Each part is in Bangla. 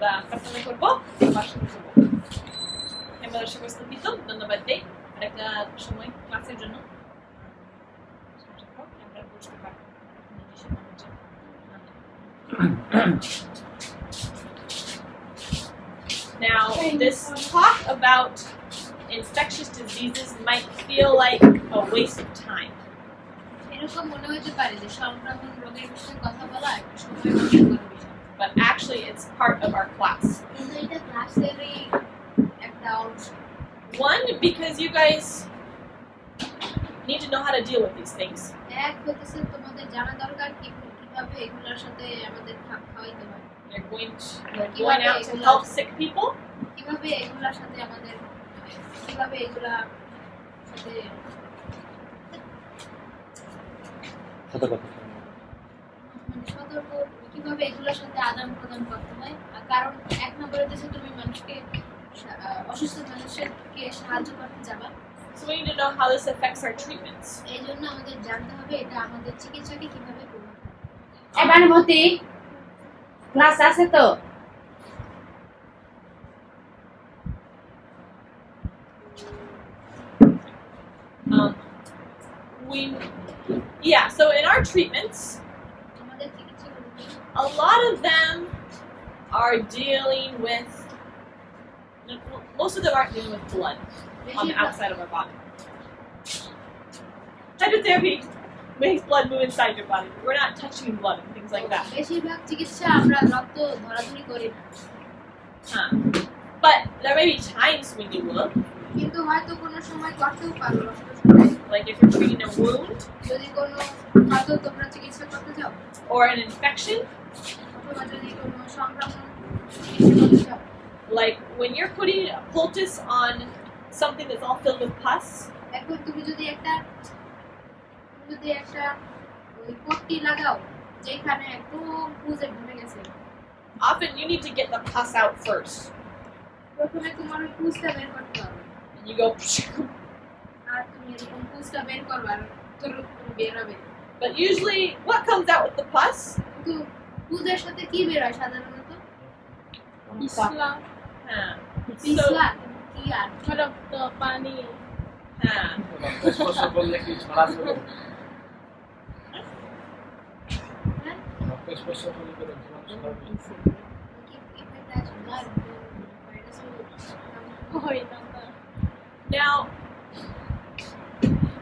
আমরা প্রার্থনা করবো আবার শুরু করবো আমরা দর্শক স্থিত ধন্যবাদ দেই আরেকটা সময় ক্লাসের জন্য আমরা বুঝতে পারবো Now, this talk about infectious diseases might feel like a waste of time. But actually, it's part of our class. One, because you guys need to know how to deal with these things. You're going out to help sick people. কিভাবে এগুলোর সাথে আদান প্রদান করতে হয় কারণ এক নম্বরে দেশে তুমি মানুষকে অসুস্থ মানুষকে সাহায্য করতে যাবা So we need to know how this affects our treatments. এইজন্য আমাদের জানতে হবে এটা আমাদের চিকিৎসাকে কিভাবে প্রভাব ফেলে এবার মতি ক্লাস আছে তো So in our treatments, a lot of them are dealing with, most of them aren't dealing with blood on the outside of our body. Hydrotherapy makes blood move inside your body. We're not touching blood and things like that. But there may be times when you will. Like if you're treating a wound or an infection, like when you're putting a poultice on something that's all filled with pus, often you need to get the pus out first. And you go but usually what comes out with the pus? Now,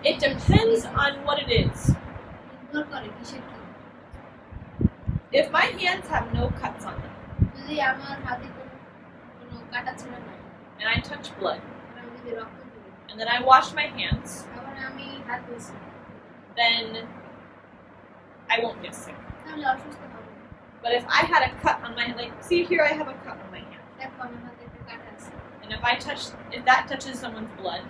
it depends on what it is. If my hands have no cuts on them, and I touch blood, and then I wash my hands, then I won't get sick. But if I had a cut on my hand, like, see here I have a cut on my hand. And if that touches someone's blood,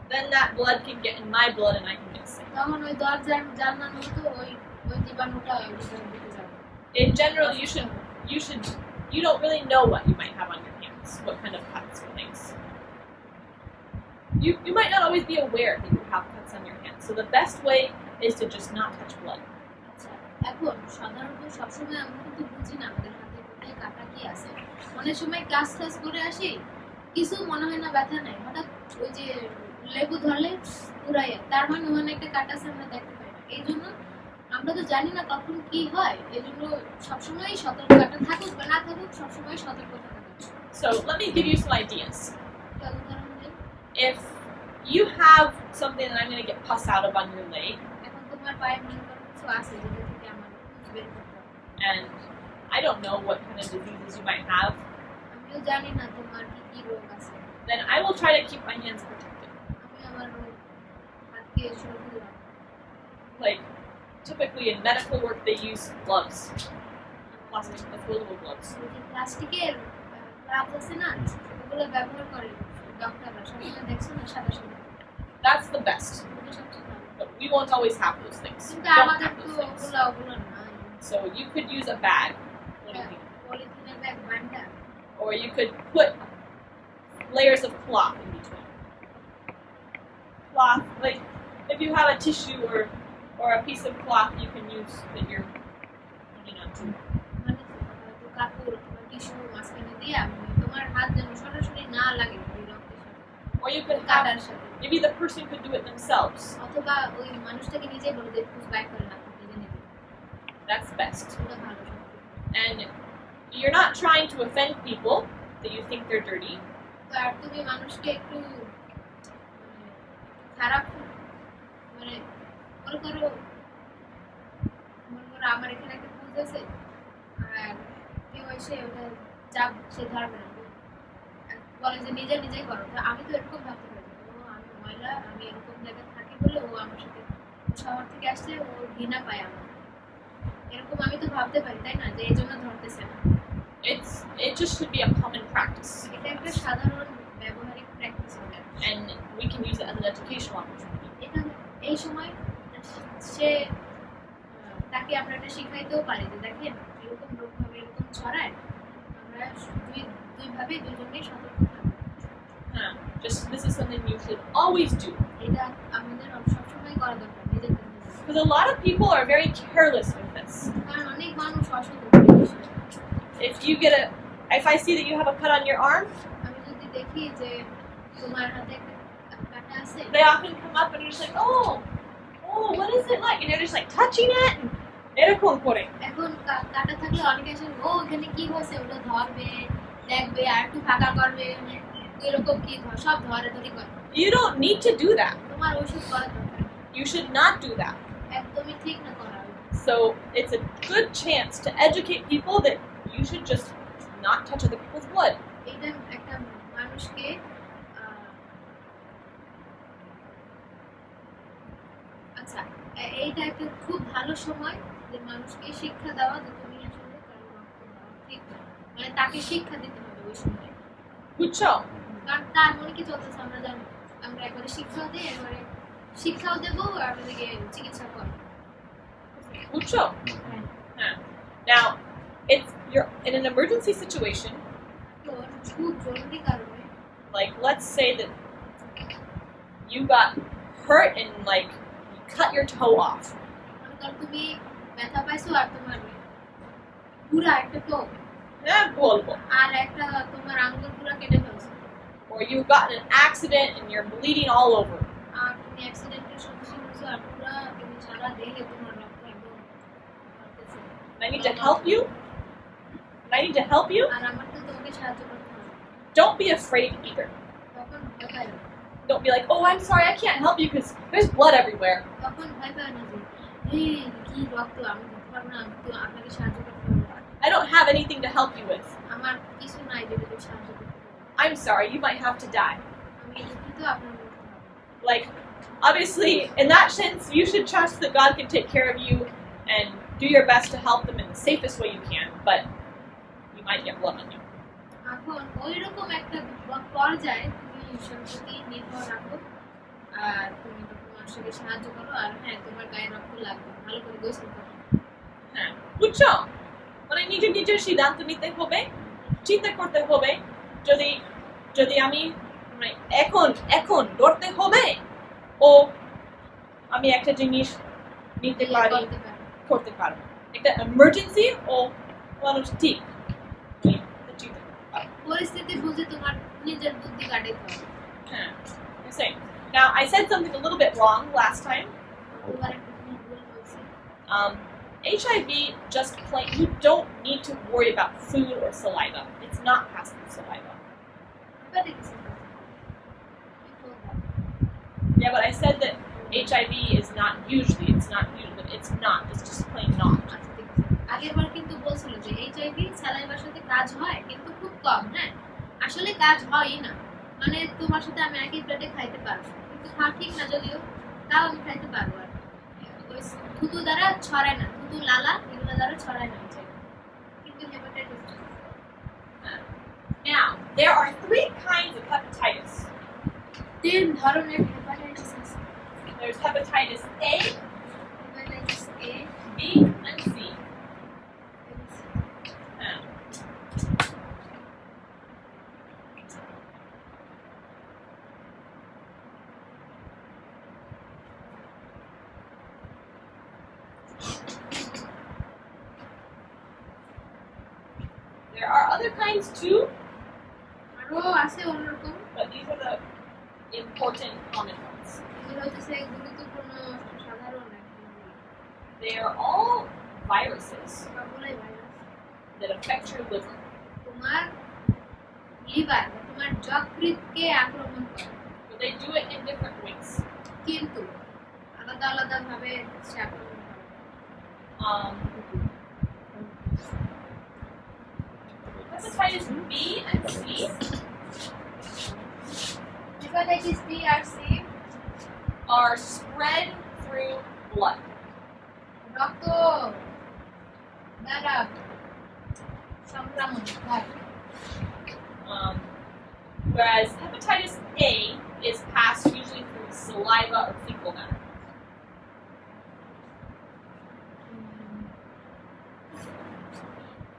then that blood can get in my blood and I can get sick. In general, you don't really know what you might have on your hands, what kind of cuts or things. You might not always be aware that you have cuts on your hands. So the best way is to just not touch blood. এখন সাধারণত সবসময় আমরা কিন্তু বুঝি না আমাদের হাতে কোথায় কাটা কি আছে অনেক সময় ক্লাস করে আসি কিছু মনে হয় না ব্যথা নাই হঠাৎ ওই যে লেবু ধরলে পুরাই তার মানে ওখানে একটা কাটা আছে আমরা দেখতে পাই না এই জন্য আমরা তো জানি না কখন কি হয় এই জন্য সবসময় সতর্কতা থাকুক বা না থাকুক সবসময় সতর্ক থাকা So let me give you some ideas. If you have something that I'm going to get pus out of on your leg, এখন তোমার পায়ে মনে করো কিছু আছে যেটা থেকে আমার বের করতে হবে and I don't know what kind of diseases you might have, আমিও জানি না তোমার কি কি রোগ আছে then I will try to keep my hands protected. আমি আমার হাতকে সুরক্ষিত রাখব Like typically in medical work they use gloves, plastic disposable gloves. প্লাস্টিকের গ্লাভস আছে না ওগুলো ব্যবহার করে ডক্টররা সবটা দেখছেন না সাদা সাদা That's the best. But we won't always have those things. We কিন্তু don't আমাদের have তো those things. ওগুলো নাই So you could use a bag, পলিথিনের bag বান্ডা or you could put layers of cloth in between. Cloth, like if you have a tissue or a piece of cloth you can use that you're holding on to. মানে তো কাপড় অথবা টিস্যু মাঝখানে দিয়ে তোমার হাত যেন সরাসরি না লাগে ওই রক্তের সাথে Or you could cutter have, সাথে maybe the person could do it themselves. অথবা ওই মানুষটাকে নিজেই বলে যে পুশ ব্যাক করে না নিজে নিজে That's best. ওটা ভালো And you're not trying to offend people that you think they're dirty. তো আর তুমি মানুষকে একটু খারাপ মানে মনে করো আমার এখানে একটা পুজ আছে আর কেউ এসে ওটা চাপ সে ধরবে না বলে যে নিজে নিজেই করো আমি তো এরকম ভাবতে পারি আমি মহিলা আমি এরকম জায়গায় থাকি বলে ও আমার সাথে শহর থেকে আসছে ও ঘৃণা পায় আমার এরকম আমি তো ভাবতে পারি তাই না যে এই জন্য ধরতেছে না It just should be a common practice. এটা একটা সাধারণ ব্যবহারিক প্র্যাকটিস হবে And we can use it as an educational opportunity. এটা এই সময় সে তাকে আমরা এটা শিখাইতেও পারি যে দেখেন এরকম রোগভাবে এরকম ছড়ায় আমরা দুইভাবে দুজনেই সতর্ক থাকবো Just this is something you should always do. এটা আমাদের সবসময় করা দরকার নিজেদের Because a lot of people are very careless with this. কারণ অনেক মানুষ অসতর্ক If I see that you have a cut on your arm, আমি যদি দেখি যে তোমার হাতে একটা কাটা আছে they often come up and you're just like, oh, what is it like? And they're just like touching it. এরকম করে এখন কাটা থাকলে অনেকে আসে ও এখানে কি হয়েছে ওটা ধরবে দেখবে আর একটু ফাঁকা করবে এরকম কি সব ধরাধরি করে You don't need to do that. তোমার ওষুধ করা দরকার You should not do that. একদমই ঠিক না করা So it's a good chance to educate people that you should just not touch other people's blood. এটা একটা মানুষকে আচ্ছা এইটা একটা খুব ভালো সময় যে মানুষকে শিক্ষা দেওয়া যে তুমি আসলে কারো রক্ত দেওয়া ঠিক না মানে তাকে শিক্ষা দিতে হবে ওই সময় বুঝছো? কারণ তার মনে কি চলতেছে আমরা জানি আমরা একবারে শিক্ষাও দিই একবারে শিক্ষাও দেবো আর আমাদেরকে চিকিৎসা করবো বুঝছো? হ্যাঁ. Now, you're in an emergency situation. তো খুব জরুরি কারণে Like, let's say that you got hurt and like you cut your toe off. মনে করো তুমি ব্যথা পাইছো আর তোমার পুরা একটা টোপ হ্যাঁ বলবো. আর একটা তোমার আঙ্গুল পুরা কেটে ফেলছো Or you got in an accident and you're bleeding all over. আর তুমি অ্যাক্সিডেন্টের সম্মুখীন হয়েছো আর পুরা তুমি সারা দেহে তোমার রক্ত একদম পড়তেছে And I need to help you. And I need to help you. আর আমার তো তোমাকে সাহায্য করতে হবে Don't be afraid either. তখন ভয় পায় না Don't be like, oh, I'm sorry, I can't help you because there's blood everywhere. তখন ভয় পায় না যে এই কি রক্ত আমি দিতে পারবো না আমি তো আপনাকে সাহায্য করতে পারবো না I don't have anything to help you with. আমার কিছু নাই যেটা সাহায্য করতে পারবো I'm sorry, you might have to die. আমি দুঃখিত আপনার মরতে হবে Like, obviously, in that sense, you should trust that God can take care of you and do your best to help them in the safest way you can, but you might get blood on you. এখন ওইরকম একটা পর্যায়ে তুমি ঈশ্বরের প্রতি নির্ভর রাখো আর তুমি তখন মানুষকে সাহায্য করো আর হ্যাঁ তোমার গায়ে রক্ত লাগবে ভালো করে গোসল করো হ্যাঁ বুঝছো মানে নিজের সিদ্ধান্ত নিতে হবে চিন্তা করতে হবে যদি যদি আমি মানে এখন ধরতে হবে ও আমি একটা জিনিস নিতে পারি করতে পারবো একটা এমার্জেন্সি ও মানুষ ঠিক পরিস্থিতি বুঝে তোমার নিজের বুদ্ধি কাটাতে হবে হ্যাঁ same. Now I said something a little bit wrong last time. HIV just plain, you don't need to worry about food or saliva. It's not passed through saliva. Yeah, but I said that HIV is not usually, it's not, it's just plain not. আগেরবার কিন্তু বলছিল যে এইচআইভি স্যালাইভার সাথে কাজ হয় কিন্তু খুব কম হ্যাঁ আসলে কাজ হয়ই না মানে তোমার সাথে আমি একই প্লেটে খাইতে পারবো কিন্তু খাওয়া ঠিক না যদিও তাও আমি খাইতে পারবো আর ওই থুতু দ্বারা ছড়ায় না থুতু লালা এগুলো দ্বারা ছড়ায় না কিন্তু hepatitis Now, there are 3 kinds of hepatitis. 3 ধরনের হেপাটাইটিস আছে There's hepatitis A, hepatitis A B, and C. other kinds too, আরো আছে অন্যরকম, but these are the important common ones. এগুলো হচ্ছে গুরুত্বপূর্ণ সাধারণ একদম। They are all viruses সবগুলাই virus. that affect your liver. তোমার লিভার তোমার যকৃতকে আক্রমণ করে, But they do it in different ways. কিন্তু আলাদা আলাদা ভাবে সে আক্রমণ করে। Hepatitis B and C hepatitis B আর C are spread through blood. রক্ত দ্বারা সংক্রমণ হয়, Whereas hepatitis A is passed usually through saliva or fecal matter.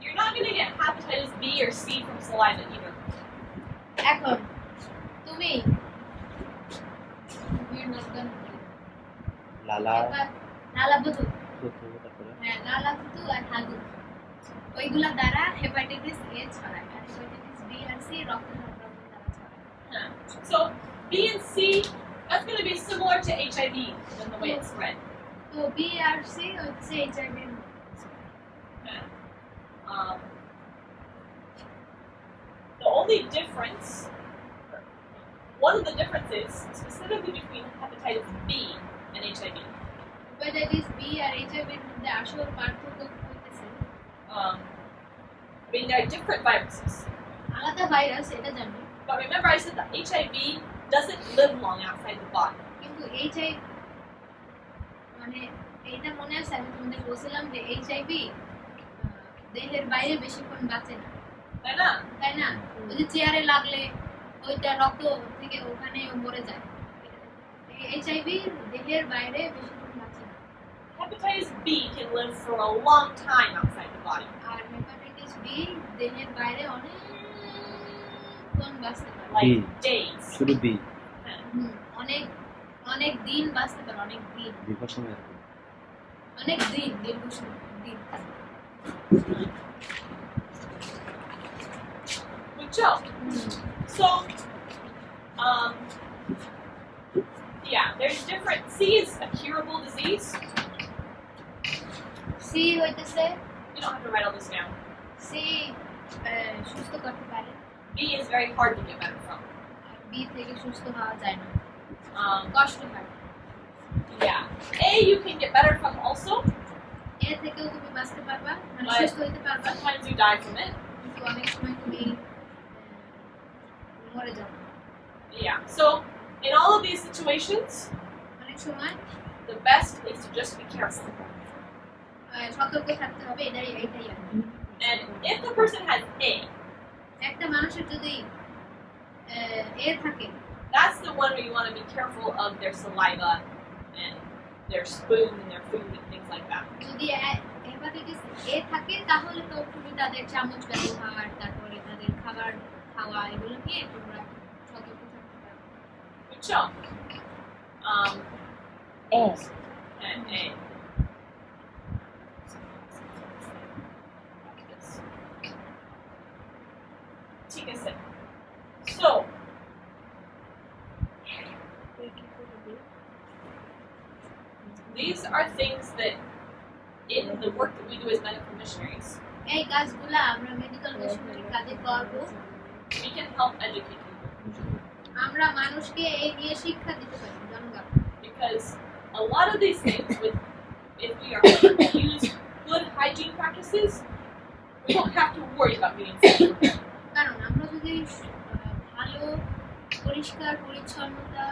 You're not going to get hepatitis B or C from saliva either. এখন তুমি লালা নালা বুধু, থুথু তারপরে হ্যাঁ নালা বুধু আর হাগু, ওইগুলা দ্বারা হেপাটাইটিস এ ছড়ায়, আর হেপাটাইটিস বি আর সি রক্ত সংক্রমণ দ্বারা ছড়ায়। Yeah. So B and C, that's going to be similar to HIV in the way it's spread. তো বি আর সি হচ্ছে HIV. Yeah. The only difference, one of the differences specifically between hepatitis B and HIV, hepatitis B আর এইচআইভির মধ্যে আসল পার্থক্য হইতেছে I mean, they're different viruses. আলাদা ভাইরাস, এটা জানি, But remember, I said that HIV doesn't live long outside the body. কিন্তু এইচআইভি মানে এইটা মনে আছে আমি তোমাদের বলছিলাম যে এইচআইভি দেহের বাইরে বেশিক্ষণ বাঁচে না, তাই না? ওই যে চেয়ারে লাগলে ওইটা রক্ত থেকে ওখানে মরে যায়। এইচআইভি দেহের বাইরে বেশিক্ষণ বাঁচে না, Hepatitis B can live for a long time outside the body. আর হেপাটাইটিস বি দেহের বাইরে অনেকক্ষণ বাঁচতে পারে, Like B. days. শুধু বি অনেক অনেক দিন বাঁচতে পারে, অনেক দিন, দীর্ঘ সময় আর কি। অনেক দিন, দীর্ঘ সময় দিন। Good job. So, yeah, there's different. C is a curable disease. C হইতেছে You don't have to write all this down. C সুস্থ করতে পারে, B is very hard to get better from. আর বি থেকে সুস্থ হওয়া যায় না, Um, কষ্ট হয়। yeah, A you can get better from also. এ থেকেও তুমি বাঁচতে পারবা, মানে But সুস্থ হইতে পারবা, sometimes you die from it. কিন্তু অনেক সময় তুমি মরে যাবে। Yeah. So, in all of these situations, অনেক সময় the best is to just be careful. সতর্ক থাকতে হবে, এটাই এইটাই আর কি। And if the person has A, একটা মানুষের যদি এ থাকে, that's the one where you want to be careful of their saliva and their spoon and their food and things like that. যদি হেপাটাইটিস এ থাকে তাহলে তো তুমি তাদের চামচ ব্যবহার, তারপরে তাদের খাবার খাওয়া, এগুলো নিয়ে তোমরা সতর্ক থাকতে পারো। Good job. A And A. ঠিক আছে. So, these are things that in the work that we do as medical missionaries, এই কাজগুলো আমরা মেডিকেল মিশনারি কাজে করব, we can help educate people. আমরা মানুষকে এই নিয়ে শিক্ষা দিতে পারি, জনগণ। Because a lot of these things, if we are use good hygiene practices, we don't have to worry about getting sick. কারণ আমরা যদি ভালো পরিষ্কার পরিচ্ছন্নতা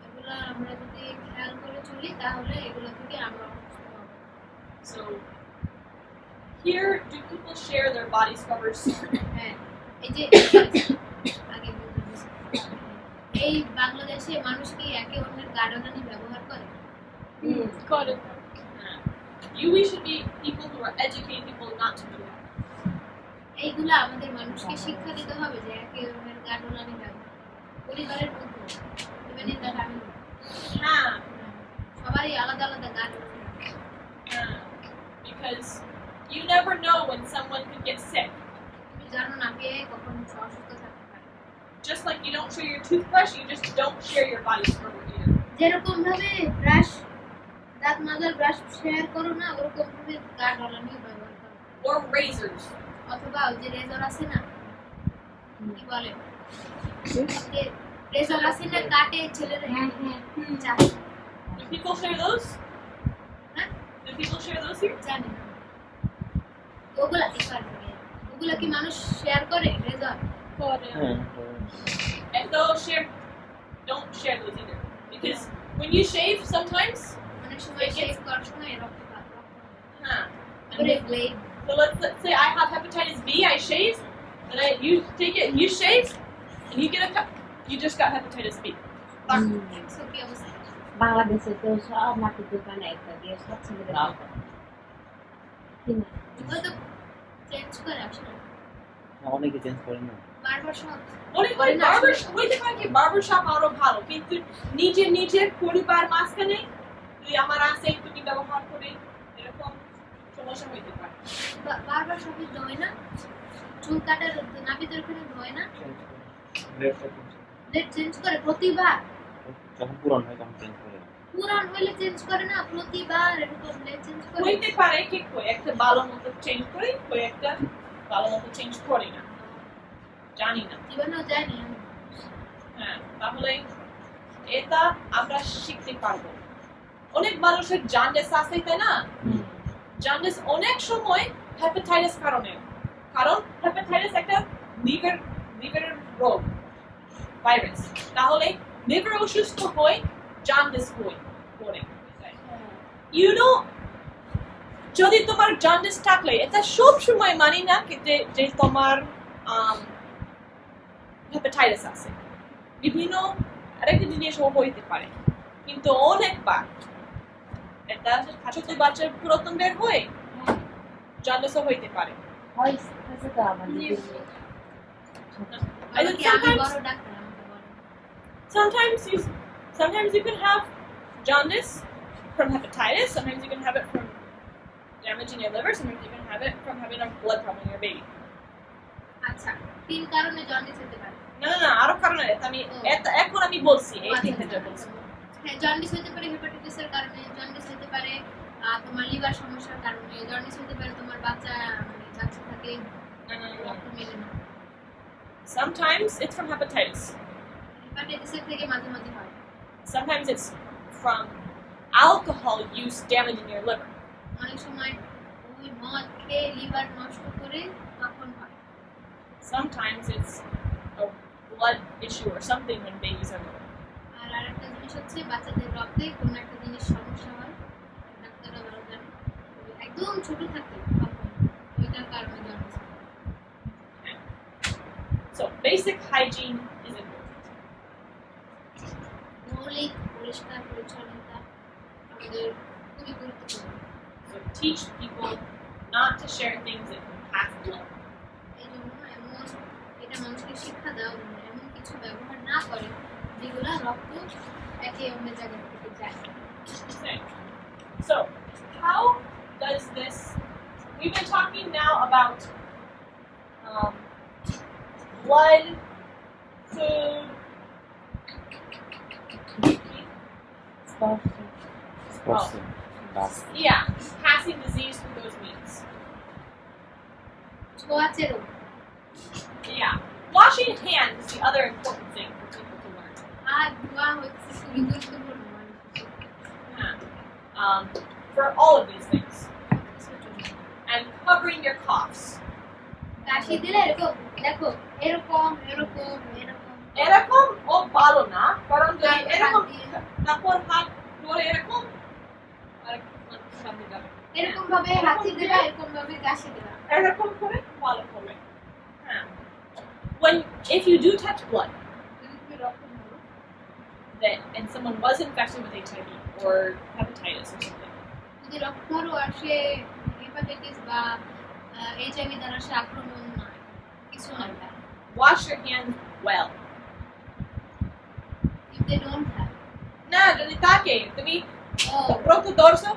এগুলো আমরা যদি খেয়াল করে চলি তাহলে এগুলো থেকে আমরা অসুস্থ হব। So, here, do people share their body scrubbers? হ্যাঁ, এই যে আগে এই বাংলাদেশে মানুষ কি একে অন্যের গার্ডনানি ব্যবহার করে? Got it. We should be people who are educating people not to do that. এইগুলো আমাদের মানুষকে শিক্ষা দিতে হবে যে একে অন্যের গার্ডনানি ব্যবহার পরিবারের মধ্যে, ইভেন ইন দ্য ফ্যামিলি। সবারই আলাদা আলাদা গার্ডনানি, Because you never know when someone could get sick. তুমি জানো না কে কখন অসুস্থ থাকতে পারে। Just like you don't share your toothbrush, you just don't share your body scrubber either. যেরকম ভাবে ব্রাশ দাঁত মাজার ব্রাশ শেয়ার করো না ওরকম ভাবে গা ঢলানিও ব্যবহার করো। Or razors. অথবা ওই যে রেজর আছে না কি বলে রেজর আছে না কাটে ছেলেরা চায় Do people share those? হ্যাঁ Do people share those here? জানি না ওগুলা কি করে ওগুলা কি মানুষ শেয়ার করে Razr And those don't share those either. Because when you shave sometimes, অনেক সময় শেভ করার সময় রক্ত পায় huh, করে blade so let's say I have hepatitis B, I shave, and you take it, you shave, and you get a cut, you just got hepatitis B. So কি অবস্থা বাংলাদেশে তো সব মাটির দোকানে একটা দিয়ে সব ছেলেদের ওগুলো তো চেঞ্জ করে আসলে অনেকে চেঞ্জ করে না বারবার সব বার্বারশপ আরো ভালো কিন্তু নিজের পরিবার মাঝখানে তুই আমার আছে তুমি ব্যবহার করে এরকম সমস্যা হইতে পারে বারবার সবই ধোয় না চুল কাটার নাপিতের ওখানে ধোয় না ব্লেড চেঞ্জ করে প্রতিবার যখন পুরান হয় তখন চেঞ্জ করে পুরান হইলে চেঞ্জ করে না প্রতিবার এরকম ব্লেড চেঞ্জ করে হইতে পারে কি একটা ভালো মতো চেঞ্জ করে একটা ভালো মতো চেঞ্জ করে না জানি না জীবনেও জানি আমি হ্যাঁ তাহলে এটা আমরা শিখতে পারবো অনেক মানুষের জান্ডিস আছে তাই না জান্ডিস অনেক সময় হেপাটাইটিস কারণ হেপাটাইটিস একটা লিভারের রোগ ভাইরাস তাহলে লিভার অসুস্থ হয় জান্ডিস হয় পরে ইউ নো যদি তোমার জান্ডিস থাকলে এটা সব সময় মানি না যে তোমার হেপাটাইটিস আছে বিভিন্ন আরেকটা জিনিস হইতে পারে কিন্তু অনেকবার এটা ছোট বাচ্চার পুরাতন বের হয়ে জান্ডিসও হইতে পারে হয়েছে তো আমাদের And then sometimes you can have jaundice from hepatitis. Sometimes you can have it from damage in your liver. Sometimes you can have it from having a blood problem in your baby. আচ্ছা তিন কারণে জন্ডিস হতে পারে না আরো কারণ আছে আমি এখন আমি বলছি এই তিনটা বলছি হ্যাঁ জন্ডিস হতে পারে হেপাটাইটিসের কারণে জন্ডিস হতে পারে তোমার লিভার সমস্যার কারণে জন্ডিস হতে পারে তোমার বাচ্চা থাকে রক্ত মেলে না Sometimes it's from hepatitis. হেপাটাইটিসের থেকে মাঝে মাঝে হয় Sometimes it's from alcohol use damaging your liver. অনেক সময় ওই মদ খেয়ে লিভার নষ্ট করে তখন হয় Sometimes it's a blood issue or something when babies are little. আর আরেকটা জিনিস হচ্ছে বাচ্চাদের রক্তে কোনো একটা জিনিস সমস্যা হয় ডাক্তাররা ভালো জানে একদম ছোট থাকে তখন ওইটার কারণে jaundice So basic hygiene is important. মৌলিক পরিষ্কার পরিচ্ছন্নতা আমাদের খুবই গুরুত্বপূর্ণ So teach people not to share things that can pass blood. এই জন্য এটা মানুষকে শিক্ষা দেওয়া এমন কিছু ব্যবহার না করে যেগুলো রক্ত একে অন্য জায়গা থেকে যায় Okay. So how does this? We've been talking now about blood, food. স্পর্শে Das Yeah, passing disease through those means. ছোঁয়াচে রোগ Yeah, washing hands is the other important thing for people to learn. হাত ধোয়া হচ্ছে খুবই গুরুত্বপূর্ণ For all of these things, and covering your coughs. কাশি দিলে এরকম দেখো এরকম এরকম এরকম এরকম ও ভালো না কারণ যদি এরকম তারপর হাত ধরে এরকম সামনে যাবে এরকম ভাবে হাঁচি দিলে এরকম ভাবে কাশি দিলে এরকম করে ভালো হবে হ্যাঁ if you do touch blood that and someone was infected with HIV or hepatitis or something যদি রক্তরও আসে হেপাটাইটিস বা এইচআইভি দ্বারা সে আক্রমণ নয় কিছু নয় wash your hands well if they don't have না যদি থাকে তুমি oh রক্ত ধরছো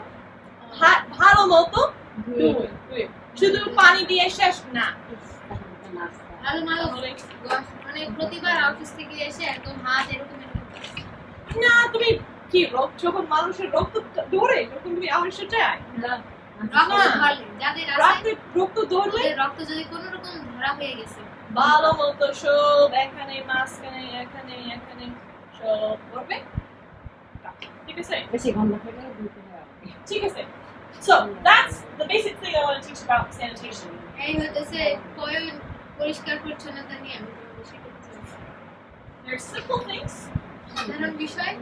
ভালো মতো ধুয়ে শুধু পানি দিয়ে শেষ না ভালো ভালো তাহলে মানে প্রতিবার অফিস থেকে এসে একদম হাত এরকম না তুমি কি রোগ যখন মানুষের রক্ত দৌড়ে যখন তুমি আহর্ষ চায় রক্ত ধরলে যাদের আছে রক্ত দৌড়লে রক্ত যদি কোনো রকম ধরা হয়ে গেছে ভালো মতো সব এখানে মাঝখানে এখানে এখানে সব করবে ঠিক আছে বেশি গন্ধ পেলে দিতে হবে ঠিক আছে so that's the basic thing I want to teach about sanitation এই হতেছে কোয়েল পরিষ্কার পরিচ্ছন্নতা নিয়ে আমি তোমাদের শেখাতে চাচ্ছি they're simple things সাধারণ বিষয়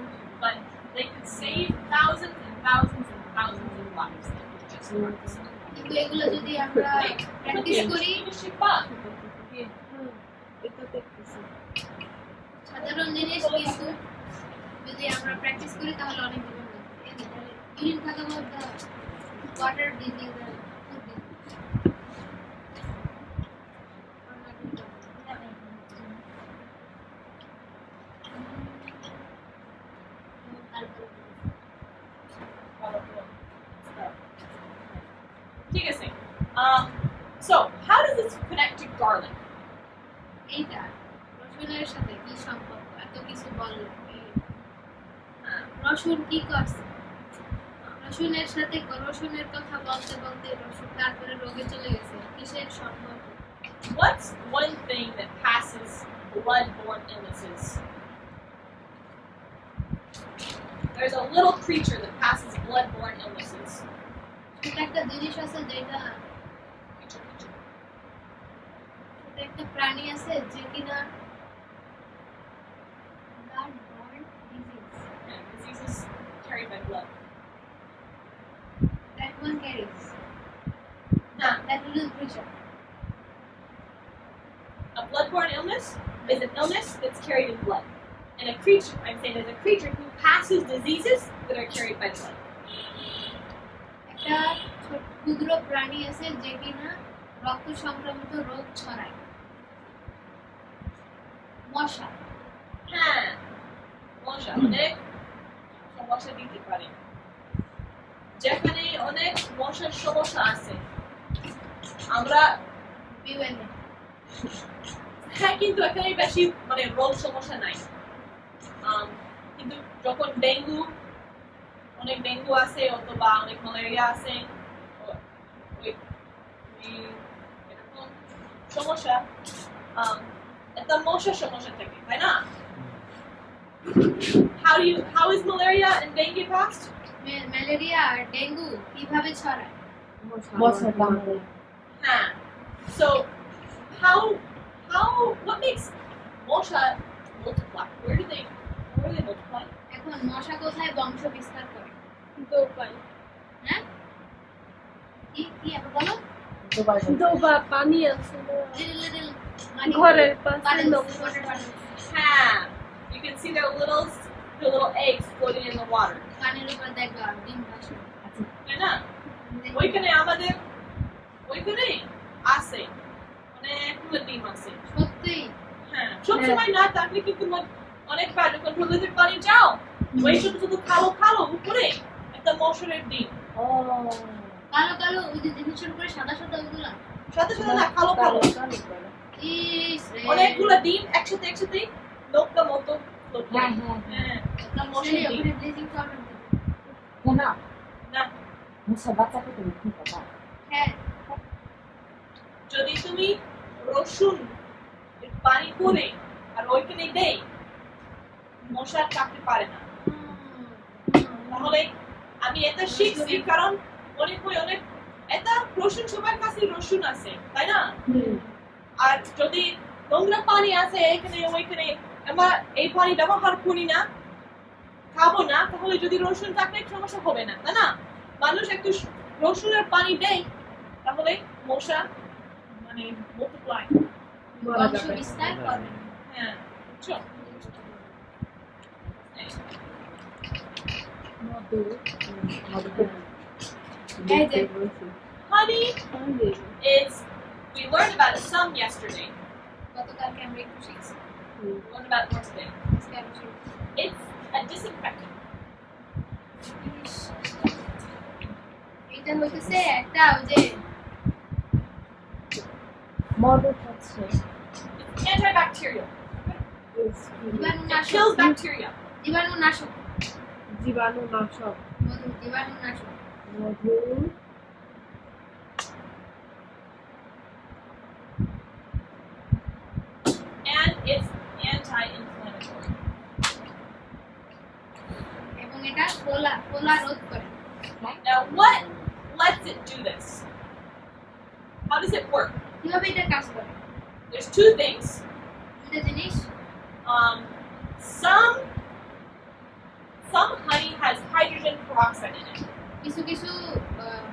but they could save thousands and thousands and thousands of lives if you just practice it. কিন্তু এগুলো যদি আমরা প্র্যাকটিস করি সাধারণ জিনিস কিন্তু যদি আমরা প্র্যাকটিস করি তাহলে অনেক জীবন বাঁচবে ইউরিন থাকা মধ্যে ওয়াটার ডিজিজ ঠিক আছে so how does this connect to garlic এইটা রসুনের সাথে কি সম্পর্ক এত কিছু বলল রসুন কি করছে রসুনের সাথে রসুনের কথা বলতে বলতে রসুন তারপরে রোগে চলে গেছে কিসের সম্পর্ক what's one thing that passes blood-borne illnesses there's a little creature that passes blood-borne illnesses এটা একটা জিনিস আছে যেটা একটা প্রাণী আছে যে কিনা blood-borne disease yeah, diseases carried by blood that one carries that little creature a blood-borne illness is an illness that's carried in blood and a creature I'm saying there's a creature who passes diseases that are carried by blood একটা ক্ষুদ্র প্রাণী আছে যে কিনা রক্ত সংক্রামিত রোগ ছড়ায় মশা হ্যাঁ মশা অনেক সমস্যা দিতে পারে যেখানে অনেক মশার সমস্যা আছে আমরা বিওএনএ হ্যাঁ কিন্তু এখানে বেশি মানে রোগ সমস্যা নাই কিন্তু যখন ডেঙ্গু অনেক ডেঙ্গু আছে অথবা অনেক ম্যালেরিয়া আছে এরকম সমস্যা একটা মশার সমস্যা থাকে তাই না how is malaria and dengue passed malaria আর ডেঙ্গু কিভাবে ছড়ায় মশার কামড়ে হ্যাঁ so what makes মশা multiply where do they multiply এখন মশা কোথায় বংশ বিস্তার করে দোপায় হ্যাঁ কি আবার বলো দোবা পানি আছে লিটল ঘরের পাশে হ্যাঁ you can see their little eggs floating in the water পানির উপর দেখবা ডিম ভাসে তাই না ওইখানে আমাদের ওইখানে আছে অনেকগুলো ডিম আছে সত্যি হ্যাঁ সবসময় না থাকলে কিন্তু অনেকবার যখন প্রকৃতির পানি যাও ওই শুধু কালো কালো উপরে একটা মশারের ডিম কালো কালো ওই যে জিনিসের উপরে সাদা সাদা ওগুলা সাথে সাথে না কালো কালো অনেকগুলো ডিম একসাথে লোকটা মতো হ্যাঁ হ্যাঁ একটা মশারি মশার ডিম ওখানে ব্লিচিং পাউডার না না মশা বাচ্চাকে তুমি কি পাবা হ্যাঁ যদি তুমি রসুন পানি করে আর ওইখানে দেই মশা কাটতে পারে না তাহলে আমি এটা শিখছি কারণ অনেক এটা রসুন সবার কাছে রসুন আছে তাই না আর যদি নোংরা পানি আছে এখানে ওইখানে আমরা এই পানি ব্যবহার করি না খাবো না তাহলে যদি রসুন থাকে সমস্যা হবে না তাই না মানুষ একটু রসুনের পানি দেয় তাহলে মশা মানে multiply বংশ বিস্তার করবে হ্যাঁ বুঝছো honey is we learned about it some yesterday গতকালকে আমরা একটু শিখছি we learned about it more today আজকে আরো শিখছি it's a disinfectant এটা হইতেছে একটা ওই যে মদত হচ্ছে antibacterial. It জীবাণুনাশক kills bacteria. জীবাণুনাশক জীবাণুনাশক মধু জীবাণুনাশক মধু And it's anti-inflammatory. এবং এটা ফোলা রোধ করে Now, what lets it do this? How does it work? কিভাবে এটা কাজ করে There's two things. দুটো জিনিস Some honey has hydrogen peroxide in it. কিছু কিছু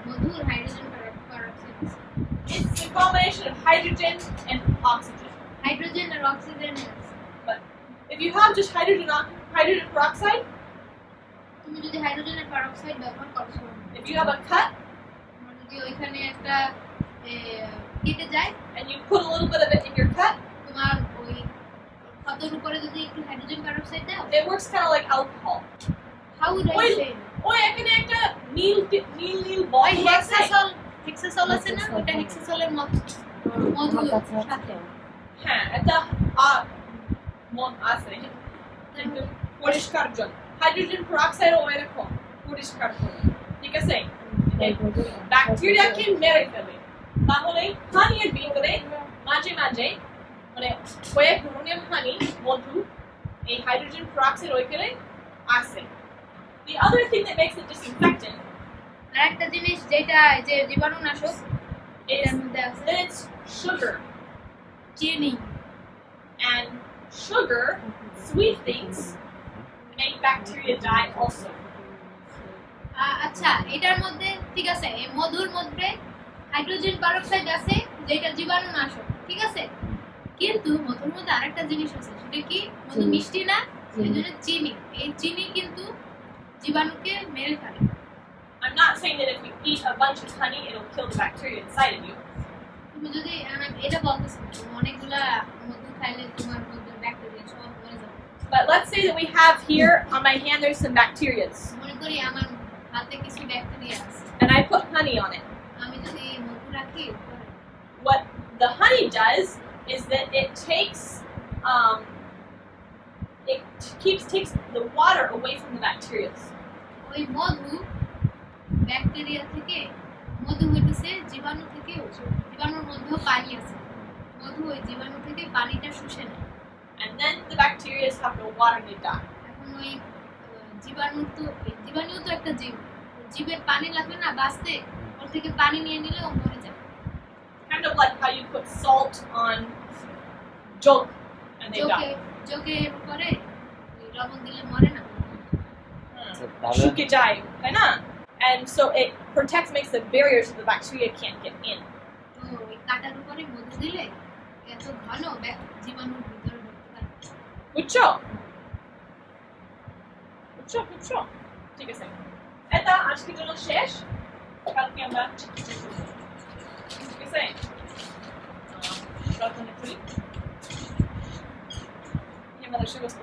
মধুর হাইড্রোজেন পারঅক্সাইড আছে It's a combination of hydrogen and oxygen. Hydrogen আর অক্সিজেন আছে But if you have just hydrogen peroxide, তুমি যদি হাইড্রোজেনের পারঅক্সাইড ব্যবহার করছো if you have a cut তোমার যদি ওইখানে একটা কেটে যায় and you put a little bit of it in your cut, তোমার ওই ক্ষতর উপরে যদি একটু হাইড্রোজেন পারঅক্সাইড দাও it works kind of like alcohol. How would I Oil. সে ওই এখানে একটা নীল বল ওই হেক্সাসল আছে না ওটা হেক্সাসলের মধুর সাথে হ্যাঁ এটা মন আছে কিন্তু পরিষ্কার জল হাইড্রোজেন পেরক্সাইড ও এরকম পরিষ্কার করে ঠিক আছে ব্যাকটেরিয়াকে মেরে ফেলে তাহলে হানির ভিতরে মাঝে মাঝে মানে কয়েক ধরনের হানি মধু এই হাইড্রোজেন পেরক্সাইড ওইখানে আসে The other thing that makes it disinfectant আরেকটা জিনিস যেটা যে জীবাণুনাশক is এর মধ্যে আছে that it's sugar. চিনি And sugar, sweet things, make bacteria die also. আচ্ছা এটার মধ্যে ঠিক আছে এই মধুর মধ্যে হাইড্রোজেন পারঅক্সাইড আছে যেটা জীবাণুনাশক ঠিক আছে কিন্তু মধুর মধ্যে আরেকটা জিনিস আছে সেটা কি মধু মিষ্টি না এজন্য চিনি এই চিনি কিন্তু জীবাণুকে মেরে ফেলে I'm not saying that if you eat a bunch of honey, it'll kill the bacteria inside of you. তুমি যদি এটা বলতেছ না তুমি অনেকগুলা মধু খাইলে তোমার মধ্যে ব্যাকটেরিয়া সব মরে যাবে But let's say that we have here on my hand, there's some bacteria. মনে করি আমার হাতে কিছু ব্যাকটেরিয়া আছে And I put honey on it. আমি যদি মধু রাখি উপরে What the honey does is that it takes the water away from the bacteria. ওই মধু ব্যাকটেরিয়া থেকে মধু হইতেছে জীবাণু থেকে জীবাণুর মধ্যেও পানি আছে মধু ওই জীবাণু থেকে পানিটা শুষে নেয় And then the bacteria have no water and they die. এখন ওই জীবাণু তো একটা জীব জীবের পানি লাগবে না বাঁচতে ওর থেকে পানি নিয়ে নিলে ও মরে যায় Kind of like how you put salt on jok and they die. চোখের উপরে ওই লবণ দিলে মরে না শুকে যায়, তাই না? And so it protects, makes a barrier so the bacteria can't get in. তো ওই কাটার উপরে মধু দিলে এত ঘন জীবাণুর ভিতরে ঢুকতে পারে বুঝছো? ঠিক আছে। এটা আজকের জন্য শেষ। কালকে আমরা ঠিক আছে? প্রার্থনা করি। আমাদের সুস্থ